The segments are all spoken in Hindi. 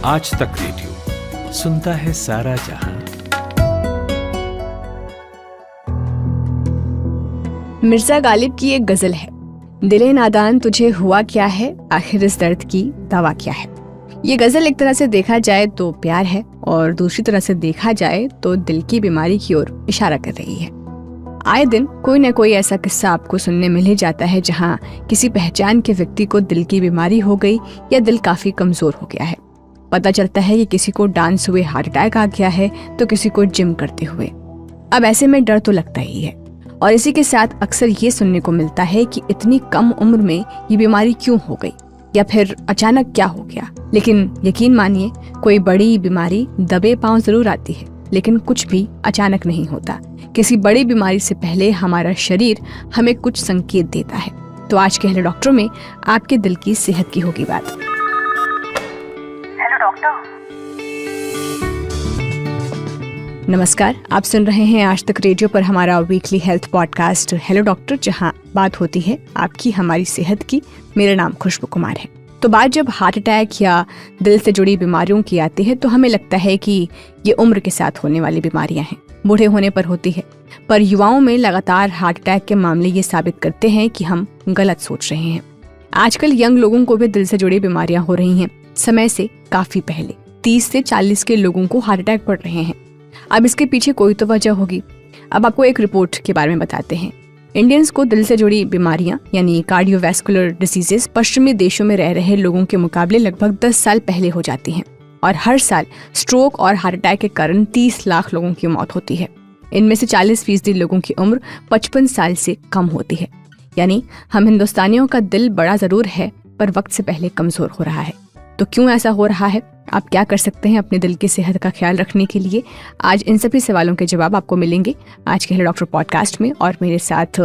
आज तक रेडियो सुनता है सारा जहां। मिर्जा गालिब की एक गजल है, दिले नादान तुझे हुआ क्या है, आखिर इस दर्द की दवा क्या है। ये गजल एक तरह से देखा जाए तो प्यार है और दूसरी तरह से देखा जाए तो दिल की बीमारी की ओर इशारा कर रही है। आए दिन कोई न कोई ऐसा किस्सा आपको सुनने मिल ही जाता है जहां किसी पहचान के व्यक्ति को दिल की बीमारी हो गई या दिल काफी कमजोर हो गया है। पता चलता है कि किसी को डांस हुए हार्ट अटैक आ गया है तो किसी को जिम करते हुए। अब ऐसे में डर तो लगता ही है और इसी के साथ अक्सर ये सुनने को मिलता है कि इतनी कम उम्र में ये बीमारी क्यों हो गई या फिर अचानक क्या हो गया। लेकिन यकीन मानिए, कोई बड़ी बीमारी दबे पांव जरूर आती है, लेकिन कुछ भी अचानक नहीं होता। किसी बड़ी बीमारी से पहले हमारा शरीर हमें कुछ संकेत देता है। तो आज के हेलो डॉक्टर में आपके दिल की सेहत की होगी बात। Hello doctor. नमस्कार, आप सुन रहे हैं आज तक रेडियो पर हमारा weekly health podcast hello doctor, जहां बात होती है आपकी हमारी सेहत की। मेरा नाम खुशबू कुमार है। तो बात जब हार्ट अटैक या दिल से जुड़ी बीमारियों की आती है तो हमें लगता है कि ये उम्र के साथ होने वाली बीमारियां हैं, बूढ़े होने पर होती है। पर युवाओं में लगातार हार्ट अटैक के मामले ये साबित करते हैं कि हम गलत सोच रहे हैं। आजकल यंग लोगों को भी दिल से जुड़ी बीमारियां हो रही हैं। समय से काफी पहले 30 से 40 के लोगों को हार्ट अटैक पड़ रहे हैं। अब इसके पीछे कोई तो वजह होगी। अब आपको एक रिपोर्ट के बारे में बताते हैं। इंडियंस को दिल से जुड़ी बीमारियां यानी कार्डियोवैस्कुलर डिसीजेस पश्चिमी देशों में रह रहे लोगों के मुकाबले लगभग 10 साल पहले हो जाती हैं और हर साल स्ट्रोक और हार्ट अटैक के कारण 30 लाख लोगों की मौत होती है। इनमें से 40% लोगों की उम्र 55 साल से कम होती है। यानी हम हिंदुस्तानियों का दिल बड़ा जरूर है पर वक्त से पहले कमजोर हो रहा है। तो क्यों ऐसा हो रहा है? आप क्या कर सकते हैं अपने दिल की सेहत का ख्याल रखने के लिए? आज इन सभी सवालों के जवाब आपको मिलेंगे आज के हेलो डॉक्टर पॉडकास्ट में। और मेरे साथ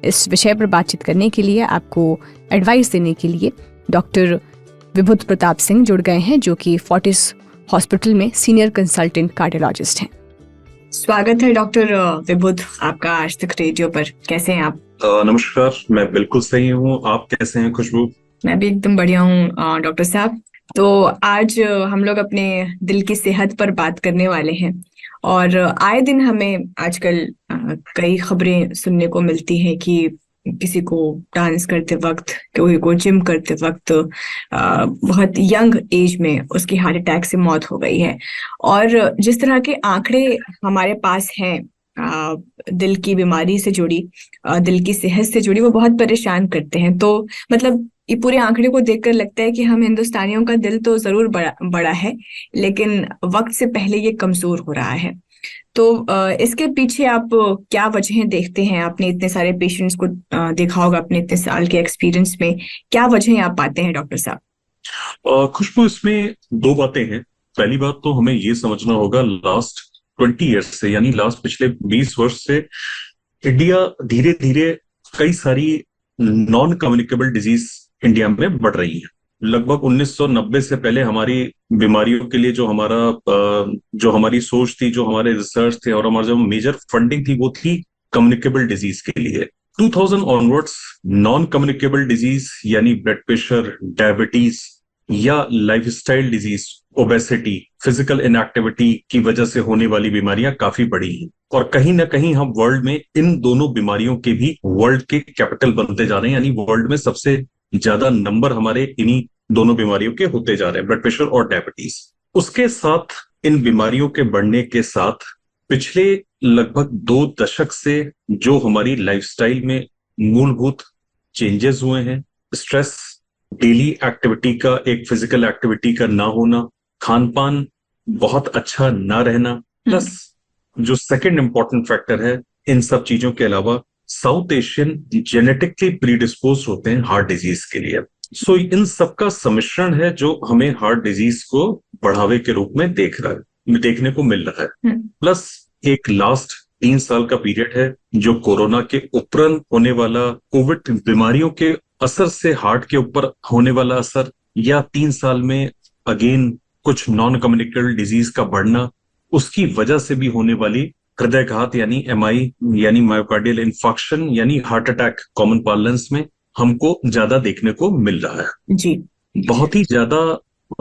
इस विषय पर बातचीत करने के लिए, आपको एडवाइस देने के लिए डॉक्टर विभुद प्रताप सिंह जुड़ गए हैं, जो कि फोर्टिस हॉस्पिटल में सीनियर कंसल्टेंट कार्डियोलॉजिस्ट हैं। स्वागत है डॉक्टर विभुद आपका आज तक रेडियो पर। कैसे हैं आप? नमस्कार, मैं बिल्कुल सही हूँ। आप कैसे हैं खुशबू? मैं भी एकदम बढ़िया हूँ डॉक्टर साहब। तो आज हम लोग अपने दिल की सेहत पर बात करने वाले हैं और आए दिन हमें आजकल कई खबरें सुनने को मिलती हैं कि किसी को डांस करते वक्त, कोई को जिम करते वक्त बहुत यंग एज में उसकी हार्ट अटैक से मौत हो गई है। और जिस तरह के आंकड़े हमारे पास हैं दिल की बीमारी से जुड़ी, दिल की सेहत से जुड़ी, वो बहुत परेशान करते हैं। तो मतलब ये पूरे आंकड़े को देखकर लगता है कि हम हिंदुस्तानियों का दिल तो जरूर बड़ा है, लेकिन वक्त से पहले ये कमजोर हो रहा है। तो इसके पीछे आप क्या वजहें देखते हैं? आपने इतने सारे पेशेंट्स को देखा होगा अपने इतने साल के एक्सपीरियंस में, क्या वजहें आप पाते हैं डॉक्टर साहब? खुशबू, इसमें दो बातें हैं। पहली बात तो हमें ये समझना होगा, लास्ट 20 ईयर्स से, यानी लास्ट पिछले 20 वर्ष से इंडिया धीरे धीरे कई सारी नॉन कम्युनिकेबल डिजीज इंडिया में बढ़ रही है। लगभग 1990 से पहले हमारी बीमारियों के लिए जो हमारी सोच थी, जो हमारे रिसर्च थे और हमारा जो मेजर फंडिंग थी, वो थी कम्युनिकेबल डिजीज के लिए। 2000 ऑनवर्ड्स नॉन कम्युनिकेबल डिजीज यानी ब्लड प्रेशर, डायबिटीज या lifestyle disease, obesity, physical inactivity की वजह से होने वाली बीमारियां काफी बढ़ी हैं। और कहीं ना कहीं हम वर्ल्ड में इन दोनों बीमारियों के भी वर्ल्ड के कैपिटल बनते जा रहे हैं, यानी वर्ल्ड में सबसे ज्यादा नंबर हमारे इन्हीं दोनों बीमारियों के होते जा रहे हैं, ब्लड प्रेशर और डायबिटीज। उसके साथ इन बीमारियों के बढ़ने के साथ पिछले लगभग 2 दशक से जो हमारी लाइफस्टाइल में मूलभूत चेंजेस हुए हैं, स्ट्रेस, डेली एक्टिविटी का, एक फिजिकल एक्टिविटी का ना होना, खान पान बहुत अच्छा ना रहना, प्लस जो सेकंड इंपॉर्टेंट फैक्टर है, इन सब चीजों के अलावा साउथ एशियन जेनेटिकली प्रीडिस्पोज होते हैं हार्ट डिजीज के लिए। सो इन सब का सम्मिश्रण है जो हमें हार्ट डिजीज को बढ़ावे के रूप में देखने को मिल रहा है। प्लस एक लास्ट 3 साल का पीरियड है जो कोरोना के उपरांत होने वाला कोविड बीमारियों के असर से हार्ट के ऊपर होने वाला असर, या 3 साल में अगेन कुछ नॉन कम्युनिकेबल डिजीज का बढ़ना, उसकी वजह से भी होने वाली हृदयघात यानी MI यानी मायोकार्डियल इंफार्क्शन यानी हार्ट अटैक कॉमन पार्लेंस में हमको ज्यादा देखने को मिल रहा है। जी, बहुत ही ज्यादा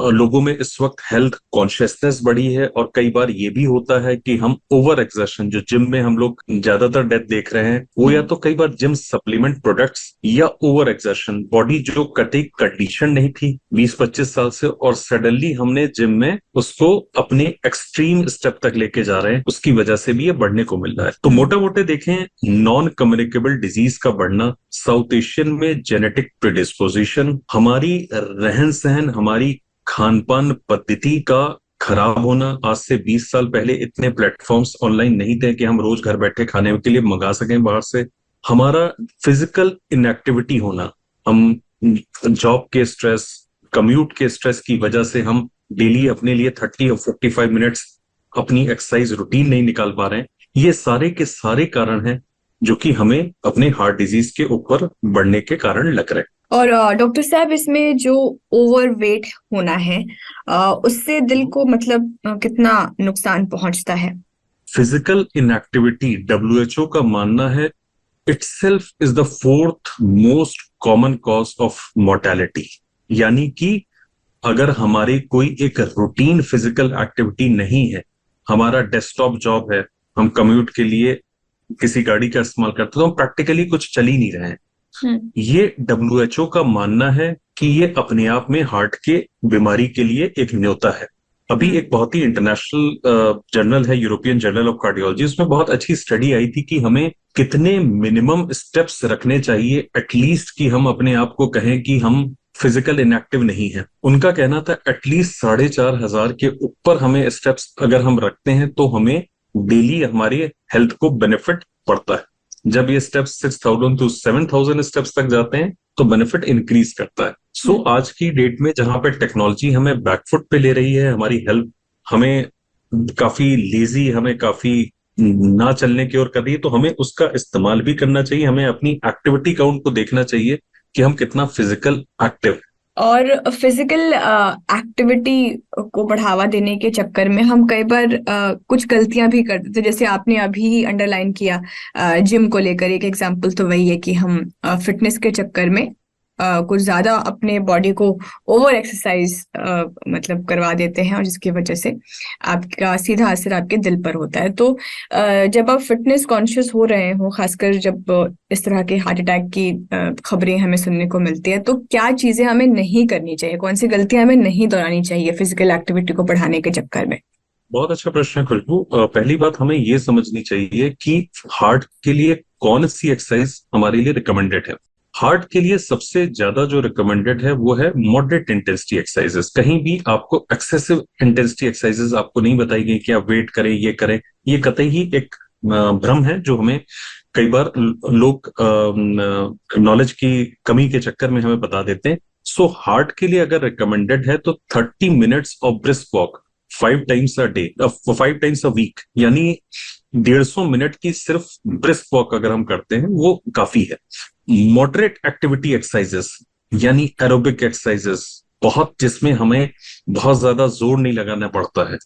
लोगों में इस वक्त हेल्थ कॉन्शियसनेस बढ़ी है, और कई बार ये भी होता है कि हम ओवर एक्सर्शन, जो जिम में हम लोग ज्यादातर डेथ देख रहे हैं, वो या तो कई बार जिम सप्लीमेंट प्रोडक्ट्स या ओवर एक्सर्शन, बॉडी जो कटी कंडीशन नहीं थी 20-25 साल से, और सडनली हमने जिम में उसको अपने एक्सट्रीम स्टेप तक लेके जा रहे हैं, उसकी वजह से भी ये बढ़ने को मिल रहा है। तो मोटा मोटे देखें, नॉन कम्युनिकेबल डिजीज का बढ़ना, साउथ एशियन में जेनेटिक प्रिडिस्पोजिशन, हमारी रहन सहन, हमारी खान पान पद्धति का खराब होना। आज से 20 साल पहले इतने प्लेटफॉर्म्स ऑनलाइन नहीं थे कि हम रोज घर बैठे खाने के लिए मंगा सकें बाहर से। हमारा फिजिकल इनएक्टिविटी होना, हम जॉब के स्ट्रेस, कम्यूट के स्ट्रेस की वजह से हम डेली अपने लिए 30 और 45 मिनट्स अपनी एक्सरसाइज रूटीन नहीं निकाल पा रहे हैं। ये सारे के सारे कारण हैं जो कि हमें अपने हार्ट डिजीज के ऊपर बढ़ने के कारण लग रहे हैं। और डॉक्टर साहब, इसमें जो ओवरवेट होना है उससे दिल को मतलब कितना नुकसान पहुंचता है? फिजिकल इनएक्टिविटी, WHO का मानना है, itself is the 4th most common cause of mortality. यानी कि अगर हमारी कोई एक रूटीन फिजिकल एक्टिविटी नहीं है, हमारा डेस्कटॉप जॉब है, हम कम्यूट के लिए किसी गाड़ी का इस्तेमाल करते हैं, तो हम प्रैक्टिकली कुछ चल ही नहीं रहे हैं। ये WHO का मानना है कि ये अपने आप में हार्ट के बीमारी के लिए एक न्योता है। अभी एक बहुत ही इंटरनेशनल जर्नल है, यूरोपियन जर्नल ऑफ कार्डियोलॉजी, उसमें बहुत अच्छी स्टडी आई थी कि हमें कितने मिनिमम स्टेप्स रखने चाहिए एटलीस्ट कि हम अपने आप को कहें कि हम फिजिकल इनएक्टिव नहीं है। उनका कहना था एटलीस्ट 4,500 के ऊपर हमें स्टेप्स अगर हम रखते हैं तो हमें डेली हमारी हेल्थ को बेनिफिट पड़ता है। जब ये स्टेप्स 6,000 to 7,000 स्टेप्स तक जाते हैं तो बेनिफिट इंक्रीज करता है। सो आज की डेट में जहां पे टेक्नोलॉजी हमें बैकफुट पे ले रही है, हमारी हेल्थ हमें काफी लेजी, हमें काफी ना चलने की ओर कर रही है, तो हमें उसका इस्तेमाल भी करना चाहिए। हमें अपनी एक्टिविटी काउंट को देखना चाहिए कि हम कितना फिजिकल एक्टिव। और फिजिकल एक्टिविटी को बढ़ावा देने के चक्कर में हम कई बार कुछ गलतियां भी कर देते, जैसे आपने अभी अंडरलाइन किया जिम को लेकर। एक एग्जांपल तो वही है कि हम फिटनेस के चक्कर में कुछ ज्यादा अपने बॉडी को ओवर एक्सरसाइज मतलब करवा देते हैं, और जिसकी वजह से आपका सीधा असर आपके दिल पर होता है। तो जब आप फिटनेस कॉन्शियस हो रहे हो, खासकर जब इस तरह के हार्ट अटैक की खबरें हमें सुनने को मिलती है, तो क्या चीजें हमें नहीं करनी चाहिए, कौन सी गलतियां हमें नहीं दोहरानी चाहिए फिजिकल एक्टिविटी को बढ़ाने के चक्कर में? बहुत अच्छा प्रश्न है खुशबू। पहली बात हमें ये समझनी चाहिए कि हार्ट के लिए कौन सी एक्सरसाइज हमारे लिए रिकमेंडेड है। हार्ट के लिए सबसे ज्यादा जो रिकमेंडेड है वो है मॉडरेट इंटेंसिटी एक्सरसाइजेस। कहीं भी आपको एक्सेसिव इंटेंसिटी एक्सरसाइजेस आपको नहीं बताई गई कि आप वेट करें, ये करें। ये कतई ही एक भ्रम है जो हमें कई बार लोग नॉलेज की कमी के चक्कर में हमें बता देते हैं। सो हार्ट के लिए अगर रिकमेंडेड है तो 30 minutes of brisk walk 5 times a day, 5 times a week, यानी 150 मिनट की सिर्फ ब्रिस्क वॉक अगर हम करते हैं वो काफी है। मॉडरेट एक्टिविटी एक्सरसाइजेस यानी एरोबिक एक्सरसाइजेस, बहुत जिसमें हमें बहुत ज्यादा जोर नहीं लगाना पड़ता है,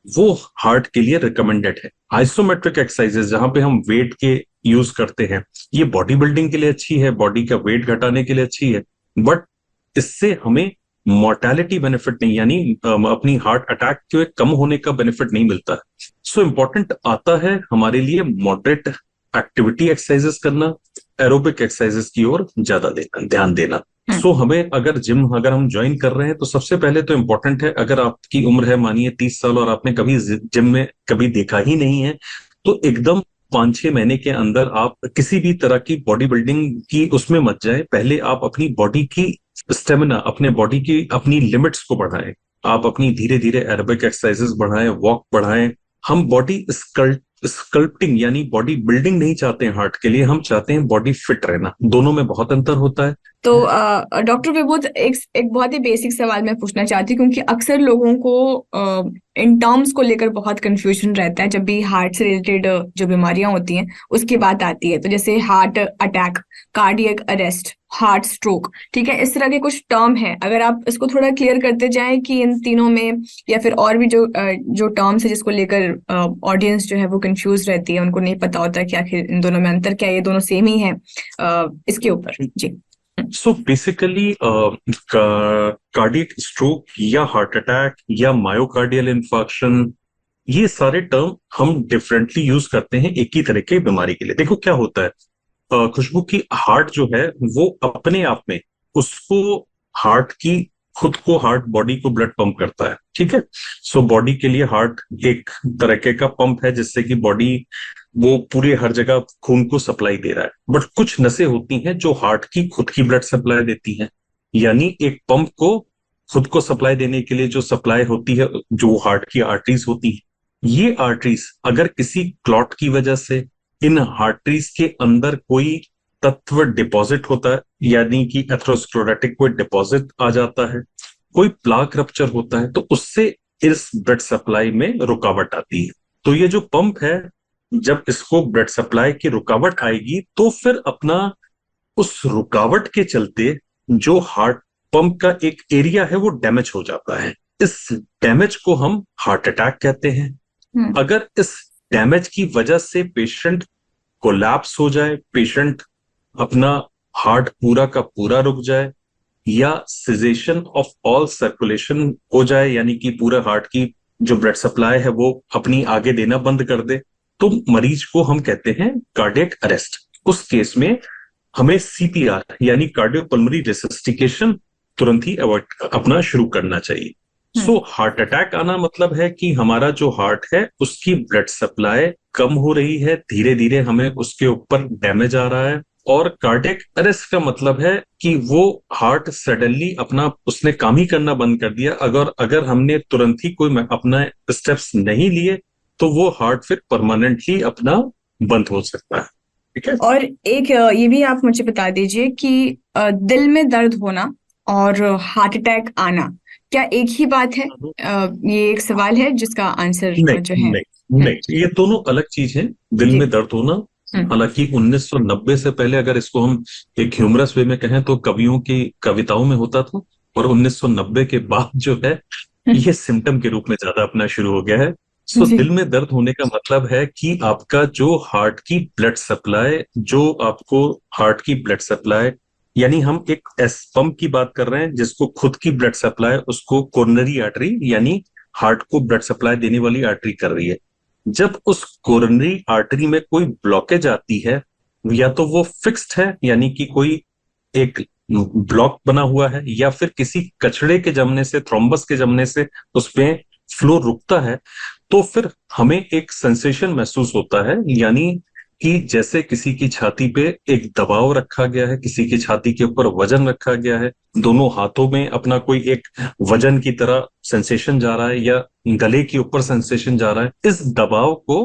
वो हार्ट के लिए रिकमेंडेड है। आइसोमेट्रिक एक्सरसाइजेस जहां पे हम वेट के यूज करते हैं, ये बॉडी बिल्डिंग के लिए अच्छी है, बॉडी का वेट घटाने के लिए अच्छी है, बट इससे हमें मोर्टेलिटी बेनिफिट नहीं, यानी अपनी हार्ट अटैक के कम होने का बेनिफिट नहीं मिलता है। सो इम्पोर्टेंट आता है हमारे लिए मॉडरेट एक्टिविटी एक्सरसाइजेस करना, एरोबिक एक्सरसाइजेस की ओर ज्यादा ध्यान देना। सो हमें अगर जिम अगर हम ज्वाइन कर रहे हैं तो सबसे पहले तो इम्पोर्टेंट है, अगर आपकी उम्र है मानिए 30 साल और आपने कभी जिम में कभी देखा ही नहीं है, तो एकदम 5-6 महीने के अंदर आप किसी भी तरह की बॉडी बिल्डिंग की उसमें मत जाए। पहले आप अपनी बॉडी की स्टेमिना, अपने बॉडी की अपनी लिमिट्स को बढ़ाएं। आप अपनी धीरे धीरे एरोबिक एक्सरसाइजेस बढ़ाएं, वॉक बढ़ाएं। हम बॉडी स्कल्पटिंग यानी बॉडी बिल्डिंग नहीं चाहते हैं हार्ट के लिए, हम चाहते हैं बॉडी फिट रहना। दोनों में बहुत अंतर होता है। तो डॉक्टर विभूत, एक बहुत ही बेसिक सवाल मैं पूछना चाहती हूँ, क्योंकि अक्सर लोगों को इन टर्म्स को लेकर बहुत कंफ्यूजन रहता है जब भी हार्ट से रिलेटेड जो बीमारियां होती हैं उसकी बात आती है। तो जैसे heart attack, cardiac arrest, heart stroke, ठीक है, इस तरह के कुछ टर्म है। अगर आप इसको थोड़ा क्लियर करते जाएं कि इन तीनों में, या फिर और भी जो टर्म्स है जिसको लेकर ऑडियंस जो है वो कंफ्यूज रहती है, उनको नहीं पता होता कि आखिर इन दोनों में अंतर क्या है, ये दोनों सेम ही है, इसके ऊपर जी। सो बेसिकली कार्डियक स्ट्रोक या हार्ट अटैक या मायोकार्डियल इंफार्क्शन, ये सारे टर्म हम डिफरेंटली यूज करते हैं एक ही तरह की बीमारी के लिए। देखो क्या होता है, खुशबू की हार्ट जो है वो अपने आप में उसको हार्ट की खुद को हार्ट बॉडी को ब्लड पंप करता है, ठीक है। सो बॉडी के लिए हार्ट एक तरह का पंप है जिससे कि बॉडी वो पूरे हर जगह खून को सप्लाई दे रहा है। बट कुछ नसें होती हैं जो हार्ट की खुद की ब्लड सप्लाई देती हैं, यानी एक पंप को खुद को सप्लाई देने के लिए जो सप्लाई होती है, जो हार्ट की आर्टरीज होती है, ये आर्टरीज अगर किसी क्लॉट की वजह से इन आर्टरीज के अंदर कोई तत्व डिपॉजिट होता है, यानी कि एथेरोस्क्लेरोटिक कोई डिपॉजिट आ जाता है, कोई प्लाक रप्चर होता है, तो उससे इस ब्लड सप्लाई में रुकावट आती है। तो ये जो पंप है, जब इसको ब्लड सप्लाई की रुकावट आएगी तो फिर अपना उस रुकावट के चलते जो हार्ट पंप का एक एरिया है वो डैमेज हो जाता है। इस डैमेज को हम हार्ट अटैक कहते हैं। अगर इस डैमेज की वजह से पेशेंट कोलैप्स हो जाए, पेशेंट अपना हार्ट पूरा का पूरा रुक जाए, या सिजेशन ऑफ ऑल सर्कुलेशन हो जाए, यानी कि पूरा हार्ट की जो ब्लड सप्लाई है वो अपनी आगे देना बंद कर दे, तो मरीज को हम कहते हैं कार्डियक अरेस्ट। उस केस में हमें सीपीआर यानी कार्डियोपल्मोनरी रिससिटिकेशन तुरंत ही अपना शुरू करना चाहिए। सो हार्ट अटैक आना मतलब है कि हमारा जो हार्ट है उसकी ब्लड सप्लाई कम हो रही है, धीरे धीरे हमें उसके ऊपर डैमेज आ रहा है। और कार्डियक अरेस्ट का मतलब है कि वो हार्ट सडनली अपना उसने काम ही करना बंद कर दिया। अगर हमने तुरंत ही कोई अपना स्टेप्स नहीं लिए तो वो हार्ट फिर परमानेंटली अपना बंद हो सकता है, ठीक है। और एक ये भी आप मुझे बता दीजिए कि दिल में दर्द होना और हार्ट अटैक आना क्या एक ही बात है? ये एक सवाल है जिसका आंसर जो है नहीं, ये दोनों अलग चीज है। दिल में दर्द होना, हालांकि 1990 से पहले अगर इसको हम एक ह्यूमरस वे में कहें तो कवियों की कविताओं में होता था, और 1990 के बाद जो है ये सिम्टम के रूप में ज्यादा अपना शुरू हो गया है। सो दिल में दर्द होने का मतलब है कि आपका जो हार्ट की ब्लड सप्लाई, जो आपको हार्ट की ब्लड सप्लाई, यानी हम एक एस पंप की बात कर रहे हैं जिसको खुद की ब्लड सप्लाई उसको कोरोनरी आर्टरी यानी हार्ट को ब्लड सप्लाई देने वाली आर्टरी कर रही है। जब उस कोरोनरी आर्टरी में कोई ब्लॉकेज आती है, या तो वो फिक्स्ड है यानी कि कोई एक ब्लॉक बना हुआ है, या फिर किसी कचड़े के जमने से, थ्रोम्बस के जमने से उसमें फ्लो रुकता है, तो फिर हमें एक सेंसेशन महसूस होता है, यानी कि जैसे किसी की छाती पे एक दबाव रखा गया है, किसी की छाती के ऊपर वजन रखा गया है, दोनों हाथों में अपना कोई एक वजन की तरह सेंसेशन जा रहा है, या गले के ऊपर सेंसेशन जा रहा है। इस दबाव को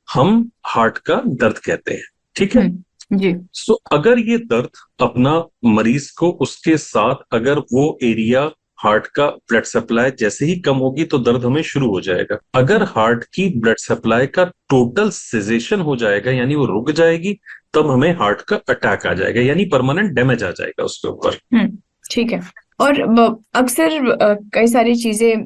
हम हार्ट का दर्द कहते हैं, ठीक है जी। सो अगर ये दर्द अपना मरीज को उसके साथ अगर वो एरिया हार्ट का ब्लड सप्लाई जैसे ही कम होगी तो दर्द हमें शुरू हो जाएगा। अगर हार्ट की ब्लड सप्लाई का टोटल सिजेशन हो जाएगा, यानी वो रुक जाएगी, तब हमें हार्ट का अटैक आ जाएगा, यानी परमानेंट डैमेज आ जाएगा उसके ऊपर। ठीक है। और अक्सर कई सारी चीजें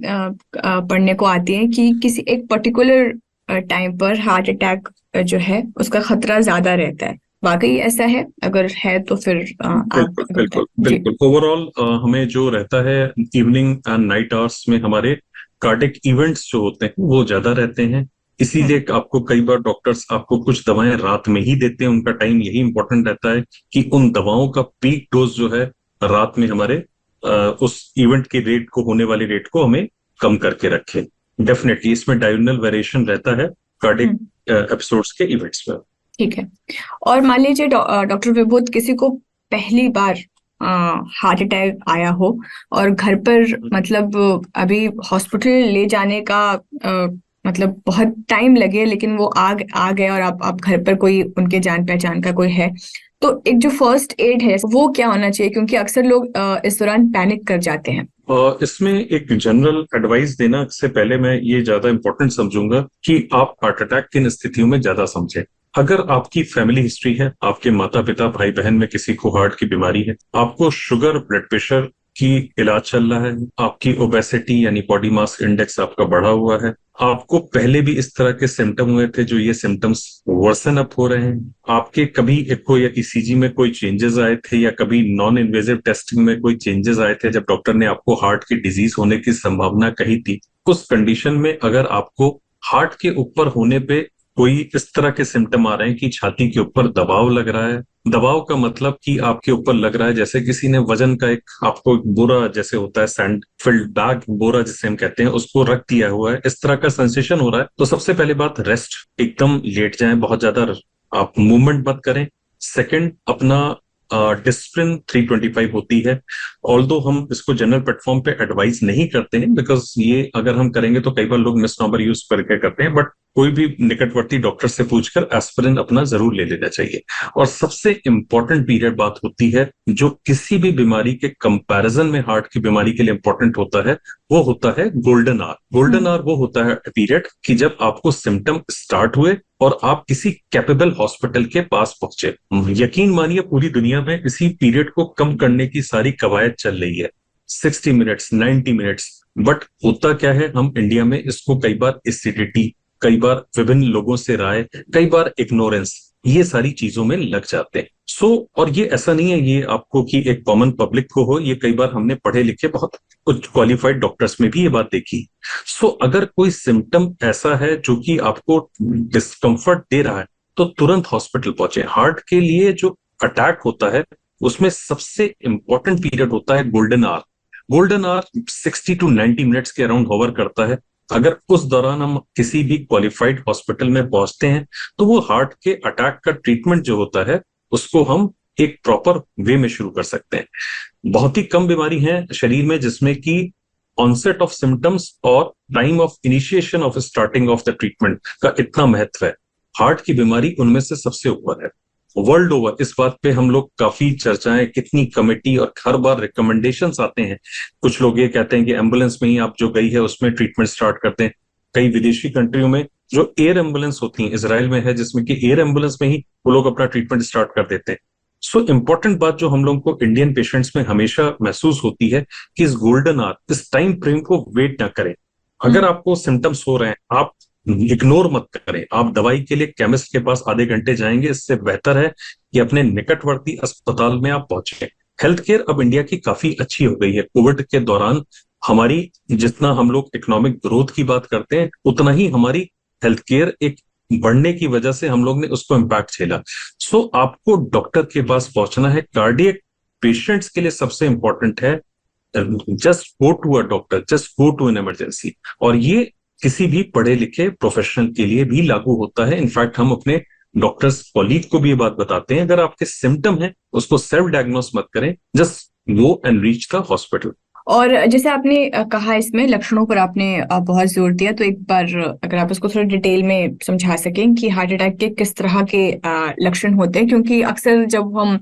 पढ़ने को आती हैं कि किसी एक पर्टिकुलर टाइम पर हार्ट अटैक जो है उसका खतरा ज्यादा रहता है। वाकई ऐसा है? अगर है तो फिर बिल्कुल ओवरऑल हमें जो रहता है इवनिंग एंड नाइट आवर्स में हमारे कार्डियक इवेंट्स जो होते हैं वो ज्यादा रहते हैं। इसीलिए आपको कई बार डॉक्टर्स आपको कुछ दवाएं रात में ही देते हैं। उनका टाइम यही इंपॉर्टेंट रहता है कि उन दवाओं का पीक डोज जो है रात में हमारे उस इवेंट के रेट को, होने वाले रेट को हमें कम करके रखे। डेफिनेटली इसमें डायगोनल वेरिएशन रहता है कार्डियक एपिसोड्स के इवेंट्स में। ठीक है। और मान लीजिए डॉक्टर विभूत, किसी को पहली बार हार्ट अटैक आया हो और घर पर मतलब अभी हॉस्पिटल ले जाने का मतलब बहुत टाइम लगे, लेकिन वो आ गए और आप घर पर कोई उनके जान पहचान का कोई है, तो एक जो फर्स्ट एड है वो क्या होना चाहिए? क्योंकि अक्सर लोग इस दौरान पैनिक कर जाते हैं। इसमें एक जनरल एडवाइस देना से पहले मैं ये ज्यादा इंपॉर्टेंट समझूंगा कि आप हार्ट अटैक किन स्थितियों में ज्यादा समझें। अगर आपकी फैमिली हिस्ट्री है, आपके माता पिता भाई बहन में किसी को हार्ट की बीमारी है, आपको शुगर ब्लड प्रेशर की इलाज चल रहा है, आपकी ओबेसिटी यानी बॉडी मास इंडेक्स आपका बढ़ा हुआ है, आपको पहले भी इस तरह के सिम्टम हुए थे जो ये सिम्टम्स वर्सन अप हो रहे हैं, आपके कभी एको या ईसीजी में कोई चेंजेस आए थे या कभी नॉन इन्वेजिव टेस्टिंग में कोई चेंजेस आए थे जब डॉक्टर ने आपको हार्ट की डिजीज होने की संभावना कही थी, उस कंडीशन में अगर आपको हार्ट के ऊपर होने पे कोई इस तरह के सिम्टम आ रहे हैं कि छाती के ऊपर दबाव लग रहा है, दबाव का मतलब कि आपके ऊपर लग रहा है जैसे किसी ने वजन का एक आपको एक बोरा जैसे होता है सैंड फिल्ड बैग बोरा जिसे हम कहते हैं उसको रख दिया हुआ है, इस तरह का सेंसेशन हो रहा है, तो सबसे पहली बात रेस्ट, एकदम लेट जाएं, बहुत ज्यादा आप मूवमेंट मत करें। सेकंड, अपना डिस्प्लिन 325 होती है, ऑल्दो हम इसको जनरल प्लेटफॉर्म पे एडवाइस नहीं करते हैं बिकॉज ये अगर हम करेंगे तो कई बार लोग मिसनॉमर यूज करके करते हैं, बट कोई भी निकटवर्ती डॉक्टर से पूछकर एस्पिरिन अपना जरूर ले लेना चाहिए। और सबसे इंपॉर्टेंट पीरियड बात होती है जो किसी भी बीमारी के कंपैरिजन में हार्ट की बीमारी के लिए इंपॉर्टेंट होता है, वो होता है गोल्डन आवर। गोल्डन आवर वो होता है पीरियड कि जब आपको सिम्टम स्टार्ट हुए और आप किसी कैपेबल हॉस्पिटल के पास पहुंचे। यकीन मानिए पूरी दुनिया में इसी पीरियड को कम करने की सारी कवायद चल रही है, 60 मिनट्स 90 मिनट्स, बट होता क्या है हम इंडिया में इसको कई बार एसिडिटी, कई बार विभिन्न लोगों से राय, कई बार इग्नोरेंस, ये सारी चीजों में लग जाते हैं। और ये ऐसा नहीं है ये आपको कि एक कॉमन पब्लिक को हो, ये कई बार हमने पढ़े लिखे बहुत कुछ क्वालिफाइड डॉक्टर्स में भी ये बात देखी। अगर कोई सिम्टम ऐसा है जो कि आपको डिस्कंफर्ट दे रहा है तो तुरंत हॉस्पिटल पहुंचे। हार्ट के लिए जो अटैक होता है उसमें सबसे इंपॉर्टेंट पीरियड होता है golden hour. Golden hour 60 to 90 minutes के अराउंड होवर करता है। अगर उस दौरान हम किसी भी क्वालिफाइड हॉस्पिटल में पहुंचते हैं तो वो हार्ट के अटैक का ट्रीटमेंट जो होता है उसको हम एक प्रॉपर वे में शुरू कर सकते हैं। बहुत ही कम बीमारी है शरीर में जिसमें कि ऑनसेट ऑफ सिम्टम्स और time of initiation of starting of the treatment का इतना महत्व है। हार्ट की बीमारी उनमें से सबसे ऊपर है। वर्ल्ड ओवर इस बात पे हम लोग काफी चर्चाएं, कितनी कमेटी और हर बार रिकमेंडेशंस आते हैं। कुछ लोग ये कहते हैं कि एम्बुलेंस में ही आप जो गई है उसमें ट्रीटमेंट स्टार्ट करते हैं। कई विदेशी कंट्रियों में जो एयर एम्बुलेंस होती है, इसराइल में है जिसमें कि एयर एम्बुलेंस में ही वो लोग अपना ट्रीटमेंट स्टार्ट कर देते हैं। इंपॉर्टेंट बात जो हम लोगों को इंडियन पेशेंट्स में हमेशा महसूस होती है कि इस गोल्डन आवर, इस टाइम फ्रेम को वेट ना करें। अगर आपको सिम्टम्स हो रहे हैं आप इग्नोर मत करें, आप दवाई के लिए केमिस्ट के पास आधे घंटे जाएंगे, इससे बेहतर है कि अपने निकटवर्ती अस्पताल में आप पहुंचे। हेल्थ केयर अब इंडिया की काफी अच्छी हो गई है। कोविड के दौरान हमारी जितना हम लोग इकोनॉमिक ग्रोथ की बात करते हैं उतना ही हमारी हेल्थ केयर एक बढ़ने की वजह से हम लोग ने उसको इम्पैक्ट झेला। आपको डॉक्टर के पास पहुंचना है। कार्डियक पेशेंट्स के लिए सबसे इंपॉर्टेंट है just go to a doctor, just go to an emergency. और ये किसी भी पढ़े लिखे प्रोफेशनल के लिए भी लागू होता है। इनफैक्ट हम अपने डॉक्टर्स कॉलीग को भी ये बात बताते हैं, अगर आपके सिम्टम है उसको सेल्फ डायग्नोस मत करें, just go and reach the hospital. और जैसे आपने कहा इसमें लक्षणों पर आपने बहुत जोर दिया, तो एक बार अगर आप इसको थोड़ा डिटेल में समझा सकें कि हार्ट अटैक के किस तरह के लक्षण होते हैं, क्योंकि अक्सर जब हम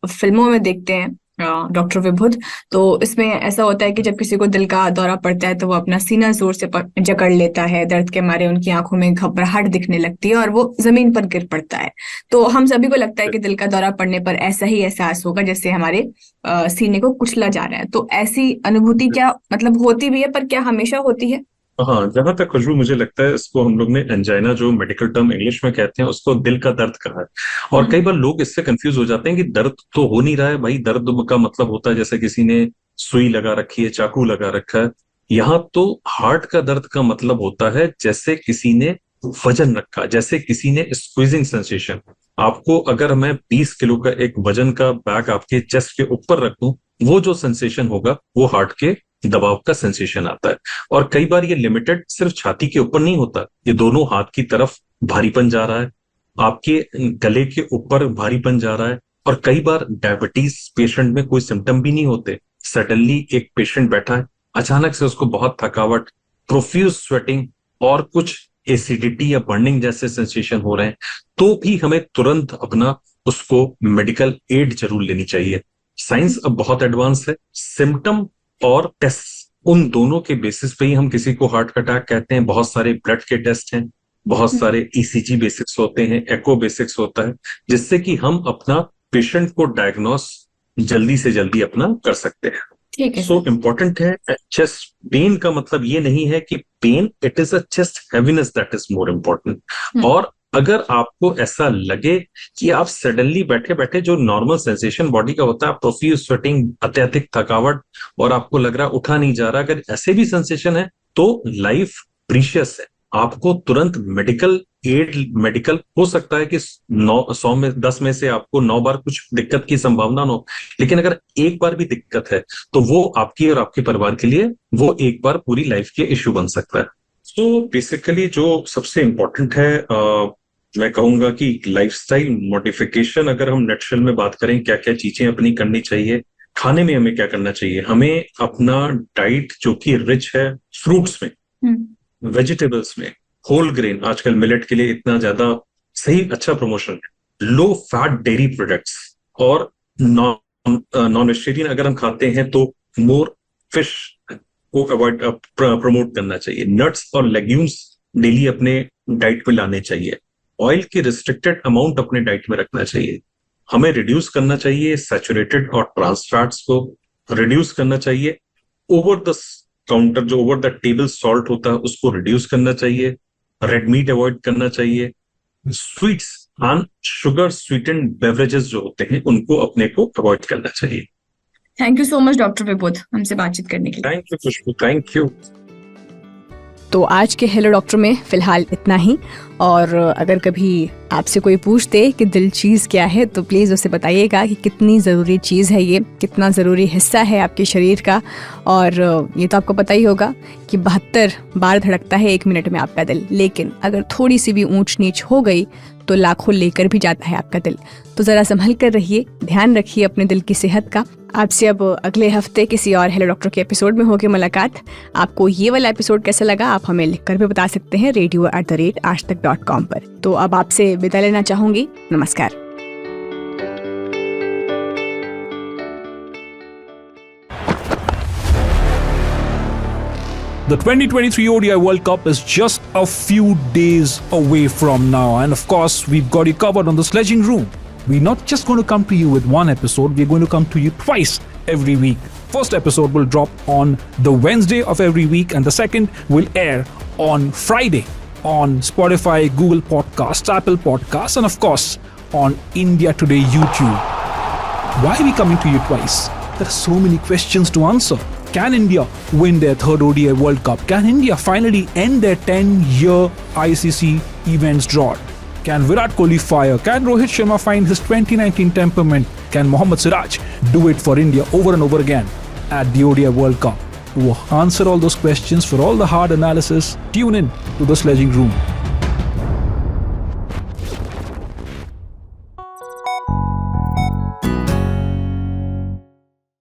फिल्मों में देखते हैं डॉक्टर विभुद, तो इसमें ऐसा होता है कि जब किसी को दिल का दौरा पड़ता है तो वो अपना सीना जोर से जकड़ लेता है, दर्द के मारे उनकी आंखों में घबराहट दिखने लगती है और वो जमीन पर गिर पड़ता है। तो हम सभी को लगता है कि दिल का दौरा पड़ने पर ऐसा ही एहसास होगा जैसे हमारे सीने को कुचला जा रहा है। तो ऐसी अनुभूति क्या मतलब होती भी है, पर क्या हमेशा होती है? हाँ, जहां तक खुशबू मुझे लगता है इसको हम लोग ने एंजाइना जो मेडिकल टर्म इंग्लिश में कहते हैं उसको दिल का दर्द कहा है। और कई बार लोग इससे कंफ्यूज हो जाते हैं कि दर्द तो हो नहीं रहा है भाई, दर्द का मतलब होता है जैसे किसी ने सुई लगा रखी है, चाकू लगा रखा है। यहाँ तो हार्ट का दर्द का मतलब होता है जैसे किसी ने वजन रखा, जैसे किसी ने स्क्वीजिंग सेंसेशन। आपको अगर मैं 20 किलो का एक वजन का बैग आपके चेस्ट के ऊपर रख दूं, वो जो सेंसेशन होगा वो हार्ट के दबाव का सेंसेशन आता है। और कई बार ये लिमिटेड सिर्फ छाती के ऊपर नहीं होता, ये दोनों हाथ की तरफ भारीपन जा रहा है, आपके गले के ऊपर भारीपन जा रहा है। और कई बार डायबिटीज पेशेंट में कोई सिम्टम भी नहीं होते, सडनली एक पेशेंट बैठा है, अचानक से उसको बहुत थकावट, प्रोफ्यूज स्वेटिंग और कुछ एसिडिटी या बर्निंग जैसे सेंसेशन हो रहे हैं, तो भी हमें तुरंत अपना उसको मेडिकल एड जरूर लेनी चाहिए। साइंस अब बहुत एडवांस है, सिम्टम और टेस्ट उन दोनों के बेसिस पे ही हम किसी को हार्ट अटैक कहते हैं। बहुत सारे ब्लड के टेस्ट हैं, बहुत सारे ईसीजी बेसिक्स होते हैं, एको बेसिक्स होता है, जिससे कि हम अपना पेशेंट को डायग्नोस जल्दी से जल्दी अपना कर सकते हैं। ठीक है। सो इम्पोर्टेंट है। चेस्ट पेन का मतलब ये नहीं है कि pain, it is a chest heaviness that is more important. और अगर आपको ऐसा लगे कि आप सडनली बैठे बैठे, जो नॉर्मल सेंसेशन बॉडी का होता है, प्रोफ्यूज स्वेटिंग, अत्यधिक थकावट, और आपको लग रहा उठा नहीं जा रहा, अगर ऐसे भी सेंसेशन है तो लाइफ प्रीशियस है। आपको तुरंत मेडिकल हो सकता है कि 10 में से आपको 9 बार कुछ दिक्कत की संभावना न हो, लेकिन अगर एक बार भी दिक्कत है तो वो आपकी और आपके परिवार के लिए वो एक बार पूरी लाइफ के इश्यू बन सकता है। तो बेसिकली जो सबसे इम्पोर्टेंट है, मैं कहूंगा कि लाइफस्टाइल मॉडिफिकेशन, अगर हम नटशेल में बात करें क्या क्या चीजें अपनी करनी चाहिए, खाने में हमें क्या करना चाहिए, हमें अपना डाइट जो कि रिच है फ्रूट्स में, वेजिटेबल्स में, होल ग्रेन, आजकल मिलेट के लिए इतना ज्यादा सही अच्छा प्रमोशन है, लो फैट डेयरी प्रोडक्ट्स, और नॉन वेजिटेरियन अगर हम खाते हैं तो मोर फिश को अवॉइड प्रमोट करना चाहिए। नट्स और लेग्यूम्स डेली अपने डाइट में लाने चाहिए। ऑयल की रिस्ट्रिक्टेड अमाउंट अपने डाइट में रखना चाहिए। हमें रिड्यूस करना चाहिए सैचुरेटेड और ट्रांस फैट्स को, रिड्यूस करना चाहिए ओवर द काउंटर, जो ओवर द टेबल सॉल्ट होता है उसको रिड्यूस करना चाहिए। रेड मीट अवॉइड करना चाहिए। Sweets and sugar sweetened beverages जो होते हैं उनको अपने को अवॉइड करना चाहिए। Thank you so much doctor Vibudh हमसे बातचीत करने के लिए। Thank you Khushbu, thank you. तो आज के हेलो डॉक्टर में फिलहाल इतना ही। और अगर कभी आपसे कोई पूछते कि दिल चीज़ क्या है तो प्लीज़ उसे बताइएगा कि कितनी ज़रूरी चीज़ है ये, कितना ज़रूरी हिस्सा है आपके शरीर का। और ये तो आपको पता ही होगा कि 72 बार धड़कता है 1 मिनट में आपका दिल, लेकिन अगर थोड़ी सी भी ऊंच नीच हो गई तो लाखों लेकर भी जाता है आपका दिल। तो ज़रा संभल कर रहिए, ध्यान रखिए अपने दिल की सेहत का। आपसे अब अगले हफ्ते किसी और हेलो डॉक्टर के एपिसोड में होगी मुलाकात। आपको ये वाला एपिसोड कैसा लगा आप हमें लिखकर भी बता सकते हैं radio@aajtak.com पर। तो अब आपसे विदा लेना चाहूंगी। नमस्कार। The 2023 ODI World Cup is just a few days away from now, and of course, we've got you covered on the Sledging Room. We're not just going to come to you with one episode, we're going to come to you twice every week. First episode will drop on the Wednesday of every week, and the second will air on Friday on Spotify, Google Podcasts, Apple Podcasts, and of course, on India Today YouTube. Why are we coming to you twice? There are so many questions to answer. Can India win their third ODI World Cup? Can India finally end their 10-year ICC events drought? Can Virat Kohli fire? Can Rohit Sharma find his 2019 temperament? Can Mohammad Siraj do it for India over and over again at the ODI World Cup? To answer all those questions, for all the hard analysis, tune in to the Sledging Room.